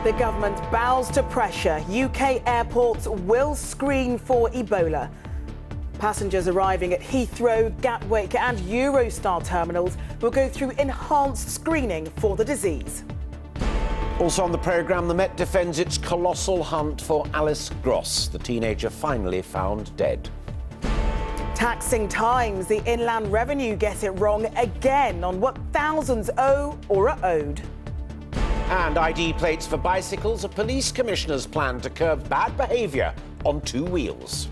The government bows to pressure. UK airports will screen for Ebola. Passengers arriving at Heathrow, Gatwick and Eurostar terminals will go through enhanced screening for the disease. Also on the programme, the Met defends its colossal hunt for Alice Gross, the teenager finally found dead. Taxing times, the Inland Revenue get it wrong again on what thousands owe or are owed. And ID plates for bicycles, a police commissioner's plan to curb bad behaviour on two wheels.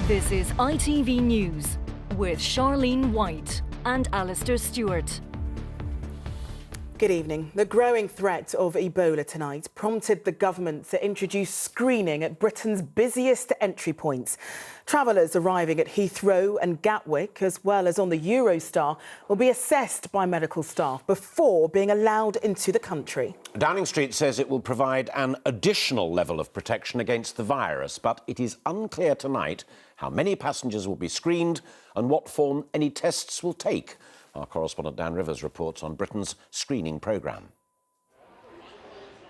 This is ITV News with Charlene White and Alistair Stewart. Good evening. The growing threat of Ebola tonight prompted the government to introduce screening at Britain's busiest entry points. Travellers arriving at Heathrow and Gatwick, as well as on the Eurostar, will be assessed by medical staff before being allowed into the country. Downing Street says it will provide an additional level of protection against the virus, but it is unclear tonight how many passengers will be screened and what form any tests will take. Our correspondent Dan Rivers reports on Britain's screening programme.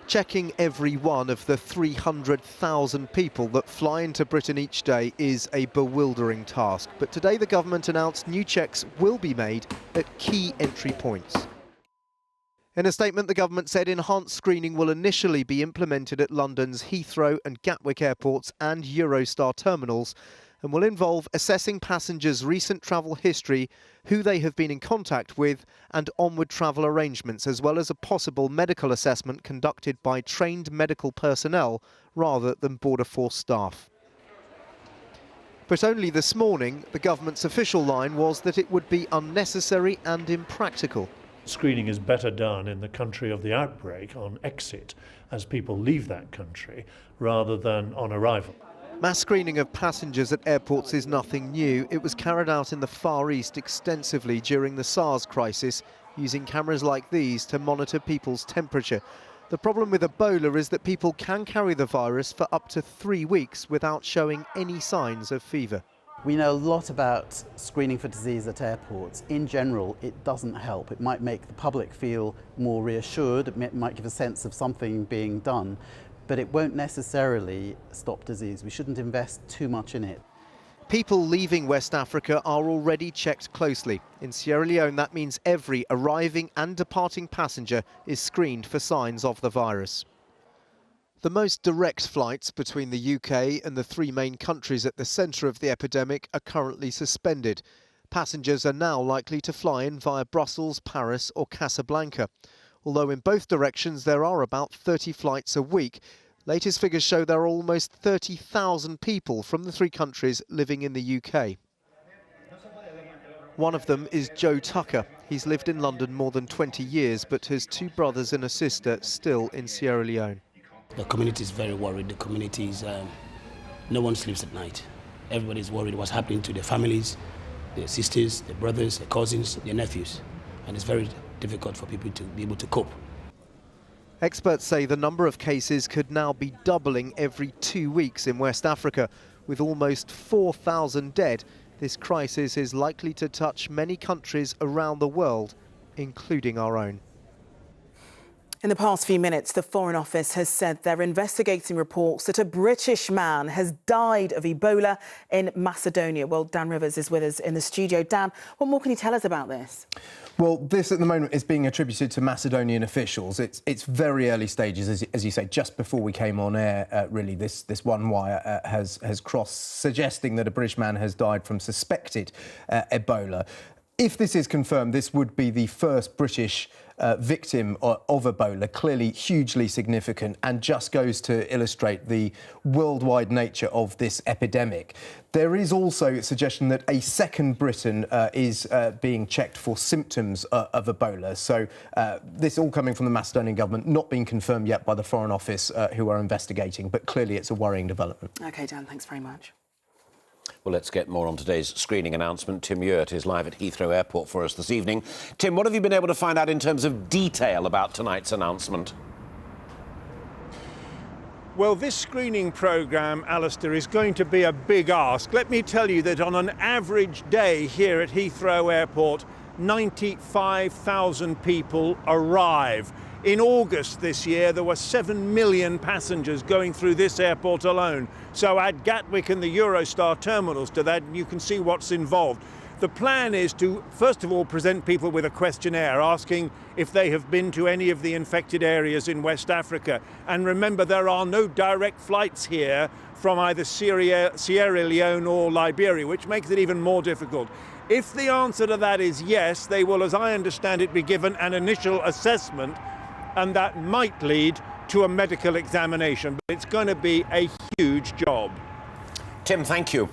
Checking every one of the 300,000 people that fly into Britain each day is a bewildering task. But today the government announced new checks will be made at key entry points. In a statement, the government said enhanced screening will initially be implemented at London's Heathrow and Gatwick airports and Eurostar terminals, and will involve assessing passengers' recent travel history, who they have been in contact with, and onward travel arrangements, as well as a possible medical assessment conducted by trained medical personnel rather than Border Force staff. But only this morning, the government's official line was that it would be unnecessary and impractical. Screening is better done in the country of the outbreak on exit, as people leave that country, rather than on arrival. Mass screening of passengers at airports is nothing new. It was carried out in the Far East extensively during the SARS crisis, using cameras like these to monitor people's temperature. The problem with Ebola is that people can carry the virus for up to 3 weeks without showing any signs of fever. We know a lot about screening for disease at airports. In general, it doesn't help. It might make the public feel more reassured, it might give a sense of something being done, but it won't necessarily stop disease. We shouldn't invest too much in it. People leaving West Africa are already checked closely. In Sierra Leone, that means every arriving and departing passenger is screened for signs of the virus. The most direct flights between the UK and the three main countries at the centre of the epidemic are currently suspended. Passengers are now likely to fly in via Brussels, Paris or Casablanca. Although in both directions there are about 30 flights a week. Latest figures show there are almost 30,000 people from the three countries living in the UK. One of them is Joe Tucker. He's lived in London more than 20 years, but has two brothers and a sister still in Sierra Leone. The community is very worried. The community is, no one sleeps at night. Everybody's worried what's happening to their families, their sisters, their brothers, their cousins, their nephews. And it's very difficult for people to be able to cope. Experts say the number of cases could now be doubling every 2 weeks in West Africa. With almost 4,000 dead, this crisis is likely to touch many countries around the world, including our own. In the past few minutes, the Foreign Office has said they're investigating reports that a British man has died of Ebola in Macedonia. Well, Dan Rivers is with us in the studio. Dan, what more can you tell us about this? Well, this at the moment is being attributed to Macedonian officials. It's very early stages, as you say, just before we came on air, really, this one wire has crossed, suggesting that a British man has died from suspected Ebola. If this is confirmed, this would be the first British victim of Ebola, clearly hugely significant, and just goes to illustrate the worldwide nature of this epidemic. There is also a suggestion that a second Briton is being checked for symptoms of Ebola. So this all coming from the Macedonian government, not being confirmed yet by the Foreign Office, who are investigating, but clearly it's a worrying development. OK, Dan, thanks very much. Well, let's get more on today's screening announcement. Tim Ewart is live at Heathrow Airport for us this evening. Tim, what have you been able to find out in terms of detail about tonight's announcement? Well, this screening programme, Alistair, is going to be a big ask. Let me tell you that on an average day here at Heathrow Airport, 95,000 people arrive. In August this year, there were 7 million passengers going through this airport alone. So add Gatwick and the Eurostar terminals to that, and you can see what's involved. The plan is to, first of all, present people with a questionnaire asking if they have been to any of the infected areas in West Africa. And remember, there are no direct flights here from either Sierra Leone or Liberia, which makes it even more difficult. If the answer to that is yes, they will, as I understand it, be given an initial assessment, and that might lead to a medical examination. But it's going to be a huge job. Tim, thank you.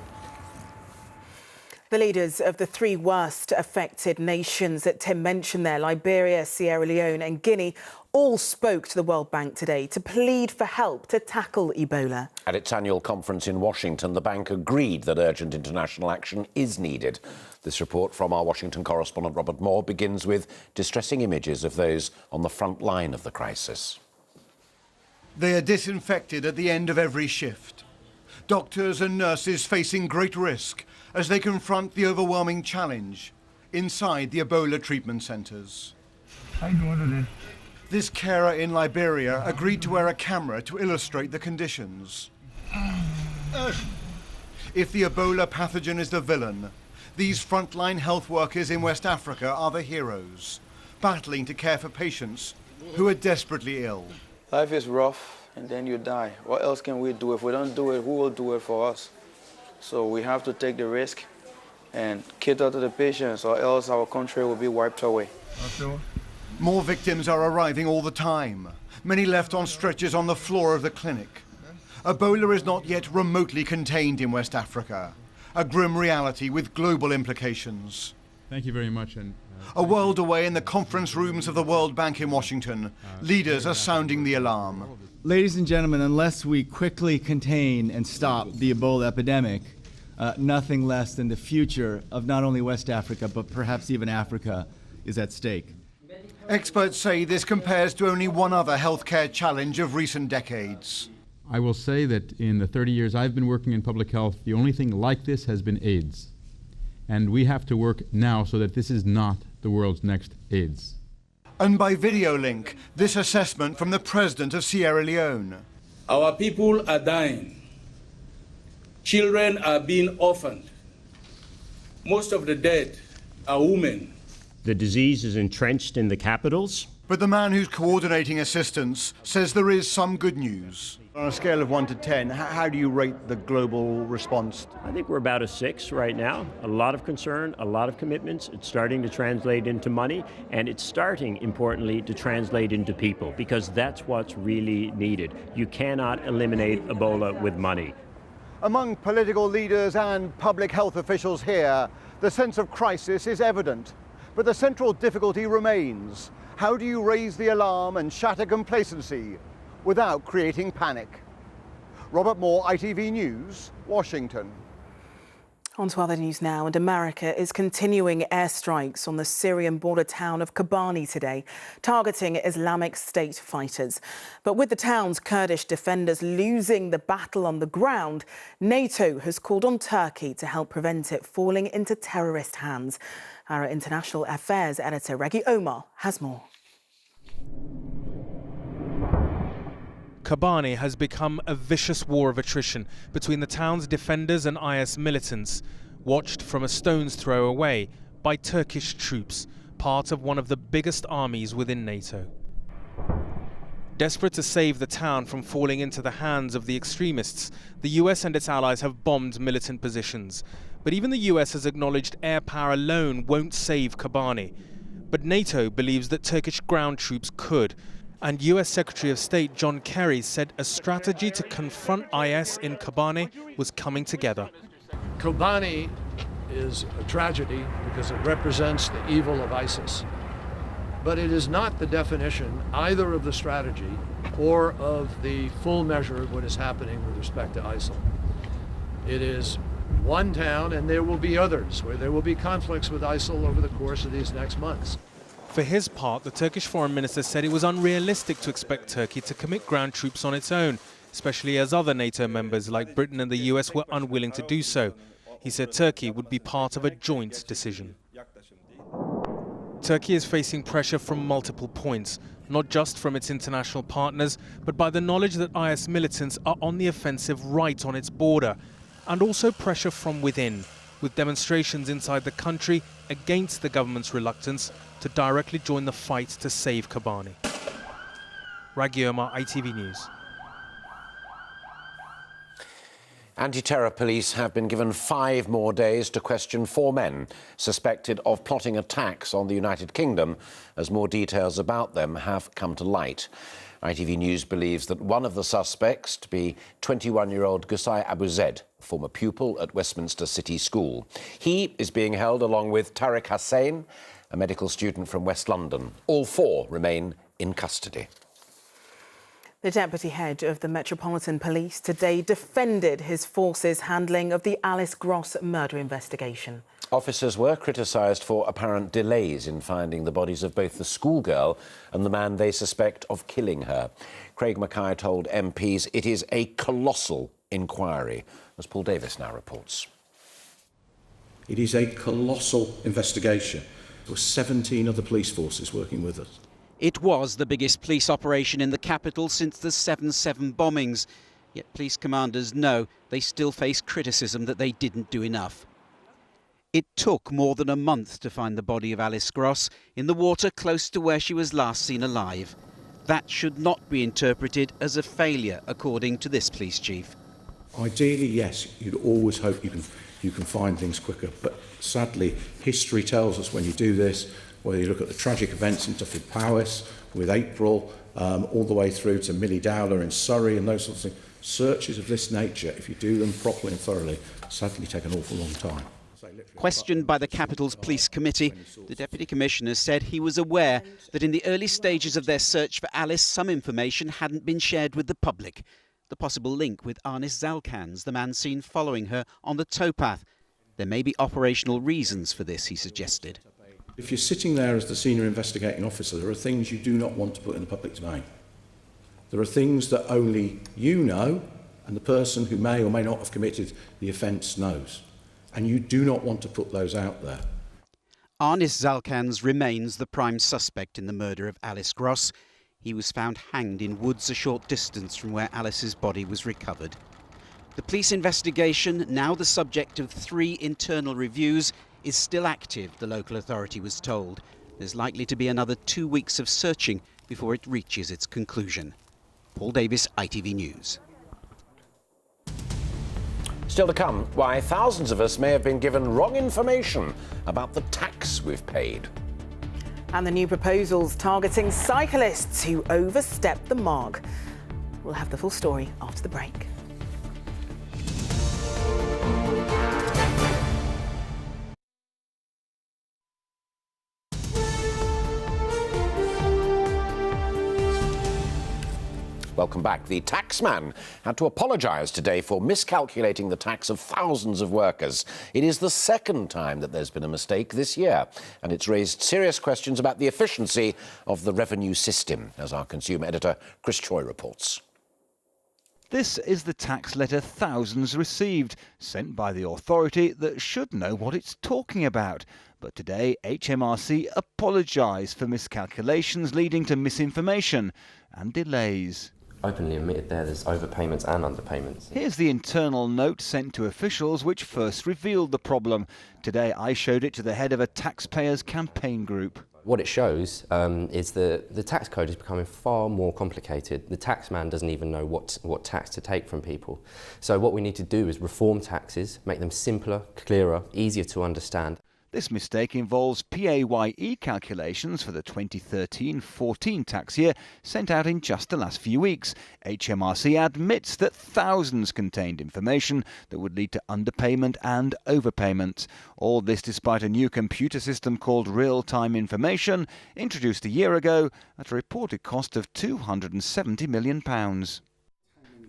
The leaders of the three worst affected nations that Tim mentioned there, Liberia, Sierra Leone and Guinea, all spoke to the World Bank today to plead for help to tackle Ebola. At its annual conference in Washington, the bank agreed that urgent international action is needed. This report from our Washington correspondent Robert Moore begins with distressing images of those on the front line of the crisis. They are disinfected at the end of every shift. Doctors and nurses facing great risk as they confront the overwhelming challenge inside the Ebola treatment centres. This carer in Liberia agreed to wear a camera to illustrate the conditions. If the Ebola pathogen is the villain, these frontline health workers in West Africa are the heroes, battling to care for patients who are desperately ill. Life is rough and then you die. What else can we do? If we don't do it, who will do it for us? So we have to take the risk and cater to the patients, or else our country will be wiped away. More victims are arriving all the time, many left on stretchers on the floor of the clinic. Ebola is not yet remotely contained in West Africa, a grim reality with global implications. Thank you very much. A world away in the conference rooms of the World Bank in Washington, leaders are sounding the alarm. Ladies and gentlemen, unless we quickly contain and stop the Ebola epidemic, nothing less than the future of not only West Africa, but perhaps even Africa, is at stake. Experts say this compares to only one other healthcare challenge of recent decades. I will say that in the 30 years I've been working in public health, the only thing like this has been AIDS. And we have to work now so that this is not the world's next AIDS. And by video link, this assessment from the president of Sierra Leone. Our people are dying. Children are being orphaned. Most of the dead are women. The disease is entrenched in the capitals. But the man who's coordinating assistance says there is some good news. On a scale of 1 to 10, how do you rate the global response? I think we're about a 6 right now. A lot of concern, a lot of commitments. It's starting to translate into money, and it's starting, importantly, to translate into people, because that's what's really needed. You cannot eliminate Ebola with money. Among political leaders and public health officials here, the sense of crisis is evident. But the central difficulty remains. How do you raise the alarm and shatter complacency without creating panic? Robert Moore, ITV News, Washington. On to other news now, and America is continuing airstrikes on the Syrian border town of Kobani today, targeting Islamic State fighters. But with the town's Kurdish defenders losing the battle on the ground, NATO has called on Turkey to help prevent it falling into terrorist hands. Our international affairs editor, Reggie Omar, has more. Kobani has become a vicious war of attrition between the town's defenders and IS militants, watched from a stone's throw away by Turkish troops, part of one of the biggest armies within NATO. Desperate to save the town from falling into the hands of the extremists, the US and its allies have bombed militant positions. But even the US has acknowledged air power alone won't save Kobani. But NATO believes that Turkish ground troops could. And US Secretary of State John Kerry said a strategy to confront IS in Kobani was coming together. Kobani is a tragedy because it represents the evil of ISIS. But it is not the definition either of the strategy or of the full measure of what is happening with respect to ISIL. It is one town, and there will be others where there will be conflicts with ISIL over the course of these next months. For his part, the Turkish foreign minister said it was unrealistic to expect Turkey to commit ground troops on its own, especially as other NATO members like Britain and the US were unwilling to do so. He said Turkey would be part of a joint decision. Turkey is facing pressure from multiple points, not just from its international partners, but by the knowledge that IS militants are on the offensive right on its border, and also pressure from within, with demonstrations inside the country against the government's reluctance to directly join the fight to save Kobani. Raghi Omar, ITV News. Anti-terror police have been given 5 more days to question 4 men suspected of plotting attacks on the United Kingdom, as more details about them have come to light. ITV News believes that one of the suspects to be 21-year-old Gusai Abu Zaid, former pupil at Westminster City School. He is being held along with Tariq Hussain, a medical student from West London. All 4 remain in custody. The deputy head of the Metropolitan Police today defended his force's handling of the Alice Gross murder investigation. Officers were criticised for apparent delays in finding the bodies of both the schoolgirl and the man they suspect of killing her. Craig Mackay told MPs it is a colossal inquiry, as Paul Davis now reports. It is a colossal investigation. There were 17 other police forces working with us. It was the biggest police operation in the capital since the 7/7 bombings. Yet police commanders know they still face criticism that they didn't do enough. It took more than a month to find the body of Alice Gross in the water close to where she was last seen alive. That should not be interpreted as a failure, according to this police chief. Ideally, yes, you'd always hope you can find things quicker, but sadly, history tells us when you do this, whether you look at the tragic events in Dyfed Powys with April, all the way through to Millie Dowler in Surrey and those sorts of things, searches of this nature, if you do them properly and thoroughly, sadly take an awful long time. Questioned by the capital's police committee, the deputy commissioner said he was aware that in the early stages of their search for Alice, some information hadn't been shared with the public. The possible link with Arnis Zalkans, the man seen following her on the towpath. There may be operational reasons for this, he suggested. If you're sitting there as the senior investigating officer, there are things you do not want to put in the public domain. There are things that only you know and the person who may or may not have committed the offence knows. And you do not want to put those out there. Arnis Zalkans remains the prime suspect in the murder of Alice Gross. He was found hanged in woods a short distance from where Alice's body was recovered. The police investigation, now the subject of 3 internal reviews, is still active, the local authority was told. There's likely to be another 2 weeks of searching before it reaches its conclusion. Paul Davis, ITV News. Still to come, why thousands of us may have been given wrong information about the tax we've paid. And the new proposals targeting cyclists who overstep the mark. We'll have the full story after the break. Welcome back. The taxman had to apologise today for miscalculating the tax of thousands of workers. It is the second time that there's been a mistake this year, and it's raised serious questions about the efficiency of the revenue system, as our consumer editor Chris Choi reports. This is the tax letter thousands received, sent by the authority that should know what it's talking about. But today, HMRC apologised for miscalculations leading to misinformation and delays. Openly admitted there's overpayments and underpayments. Here's the internal note sent to officials which first revealed the problem. Today I showed it to the head of a taxpayers campaign group. What it shows is the tax code is becoming far more complicated. The taxman doesn't even know what tax to take from people. So what we need to do is reform taxes, make them simpler, clearer, easier to understand. This mistake involves PAYE calculations for the 2013-14 tax year sent out in just the last few weeks. HMRC admits that thousands contained information that would lead to underpayment and overpayment. All this despite a new computer system called Real-Time Information, introduced a year ago at a reported cost of £270 million.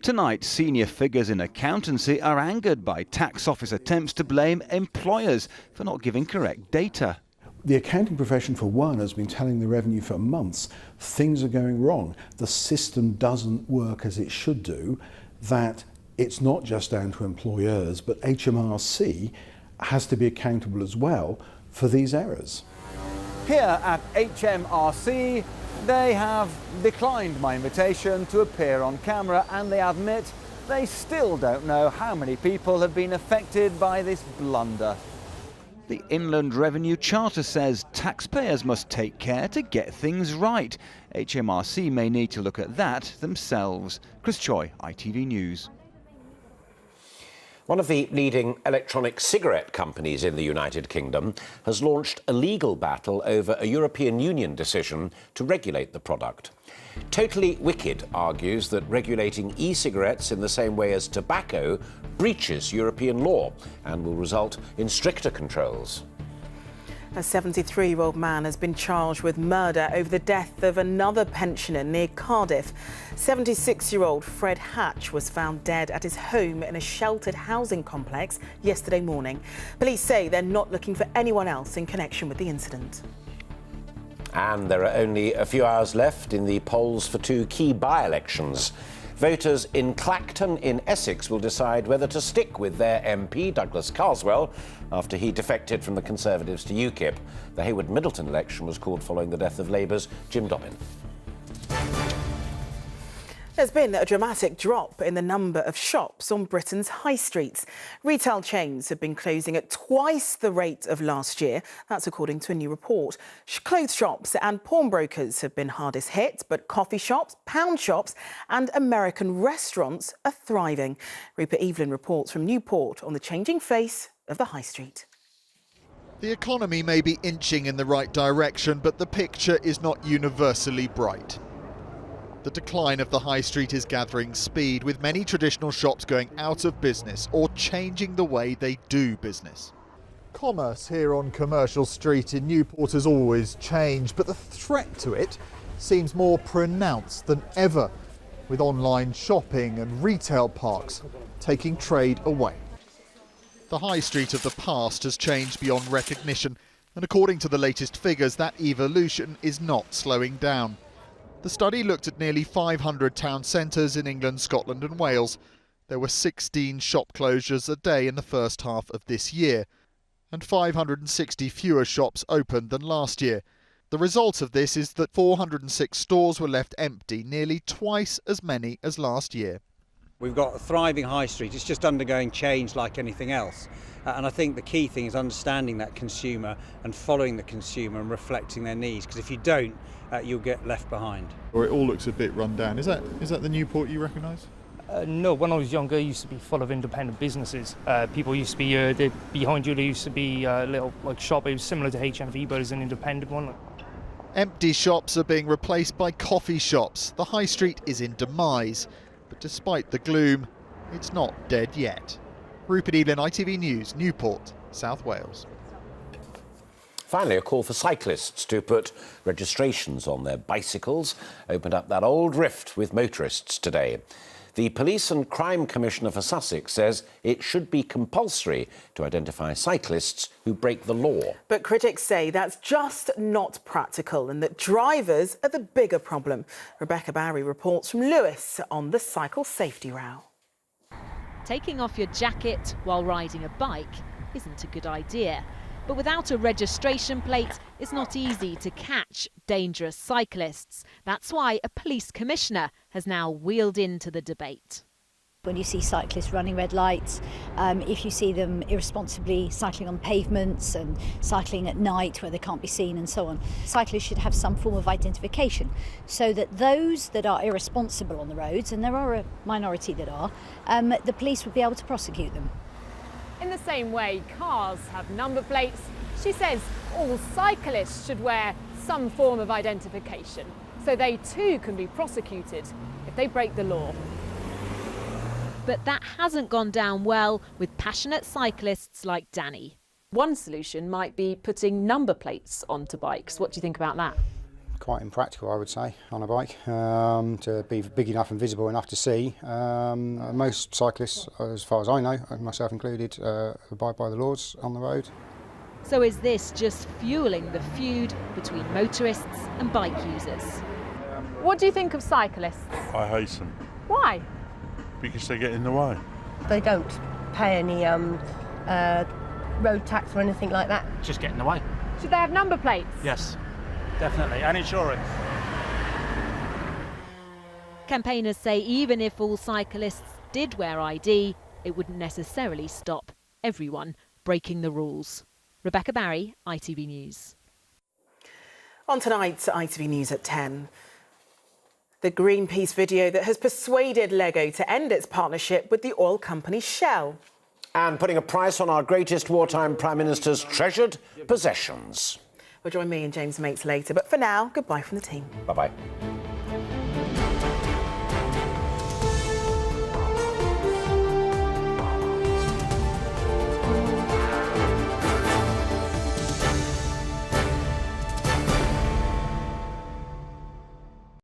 Tonight, senior figures in accountancy are angered by tax office attempts to blame employers for not giving correct data. The accounting profession, for one, has been telling the revenue for months things are going wrong. The system doesn't work as it should do, that it's not just down to employers, but HMRC has to be accountable as well for these errors. Here at HMRC, they have declined my invitation to appear on camera, and they admit they still don't know how many people have been affected by this blunder. The Inland Revenue Charter says taxpayers must take care to get things right. HMRC may need to look at that themselves. Chris Choi, ITV News. One of the leading electronic cigarette companies in the United Kingdom has launched a legal battle over a European Union decision to regulate the product. Totally Wicked argues that regulating e-cigarettes in the same way as tobacco breaches European law and will result in stricter controls. A 73-year-old man has been charged with murder over the death of another pensioner near Cardiff. 76-year-old Fred Hatch was found dead at his home in a sheltered housing complex yesterday morning. Police say they're not looking for anyone else in connection with the incident. And there are only a few hours left in the polls for two key by-elections. Voters in Clacton in Essex will decide whether to stick with their MP, Douglas Carswell, after he defected from the Conservatives to UKIP. The Hayward Middleton election was called following the death of Labour's Jim Dobbin. There's been a dramatic drop in the number of shops on Britain's high streets. Retail chains have been closing at twice the rate of last year. That's according to a new report. Clothes shops and pawnbrokers have been hardest hit, but coffee shops, pound shops and American restaurants are thriving. Rupert Evelyn reports from Newport on the changing face of the high street. The economy may be inching in the right direction, but the picture is not universally bright. The decline of the high street is gathering speed, with many traditional shops going out of business or changing the way they do business. Commerce here on Commercial Street in Newport has always changed, but the threat to it seems more pronounced than ever, with online shopping and retail parks taking trade away. The high street of the past has changed beyond recognition, and according to the latest figures, that evolution is not slowing down. The study looked at nearly 500 town centres in England, Scotland and Wales. There were 16 shop closures a day in the first half of this year, and 560 fewer shops opened than last year. The result of this is that 406 stores were left empty, nearly twice as many as last year. We've got a thriving high street. It's just undergoing change like anything else. And I think the key thing is understanding that consumer and following the consumer and reflecting their needs, because if you don't, you'll get left behind. Or it all looks a bit run down. Is that the Newport you recognise? No, when I was younger, it used to be full of independent businesses. People used to be, behind you there used to be a little shop. It was similar to HMV, but it's an independent one. Empty shops are being replaced by coffee shops. The high street is in demise. But despite the gloom, it's not dead yet. Rupert Evelyn, ITV News, Newport, South Wales. Finally, a call for cyclists to put registrations on their bicycles opened up that old rift with motorists today. The Police and Crime Commissioner for Sussex says it should be compulsory to identify cyclists who break the law. But critics say that's just not practical and that drivers are the bigger problem. Rebecca Barry reports from Lewis on the cycle safety row. Taking off your jacket while riding a bike isn't a good idea. But without a registration plate, it's not easy to catch dangerous cyclists. That's why a police commissioner has now wheeled into the debate. When you see cyclists running red lights, if you see them irresponsibly cycling on pavements and cycling at night where they can't be seen and so on, cyclists should have some form of identification so that those that are irresponsible on the roads, and there are a minority that are, the police would be able to prosecute them. In the same way cars have number plates, she says all cyclists should wear some form of identification so they too can be prosecuted if they break the law. But that hasn't gone down well with passionate cyclists like Danny. One solution might be putting number plates onto bikes. What do you think about that? Quite impractical, I would say, on a bike, to be big enough and visible enough to see. Most cyclists, as far as I know, myself included, abide by the laws on the road. So is this just fueling the feud between motorists and bike users? What do you think of cyclists? I hate them. Why? Because they get in the way. They don't pay any road tax or anything like that. Just get in the way. Should they have number plates? Yes, definitely, and insurance. Campaigners say even if all cyclists did wear ID, it wouldn't necessarily stop everyone breaking the rules. Rebecca Barry, ITV News. On tonight's ITV News at 10. The Greenpeace video that has persuaded Lego to end its partnership with the oil company Shell. And putting a price on our greatest wartime Prime Minister's treasured possessions. Well, join me and James Mates later, but for now, goodbye from the team. Bye-bye.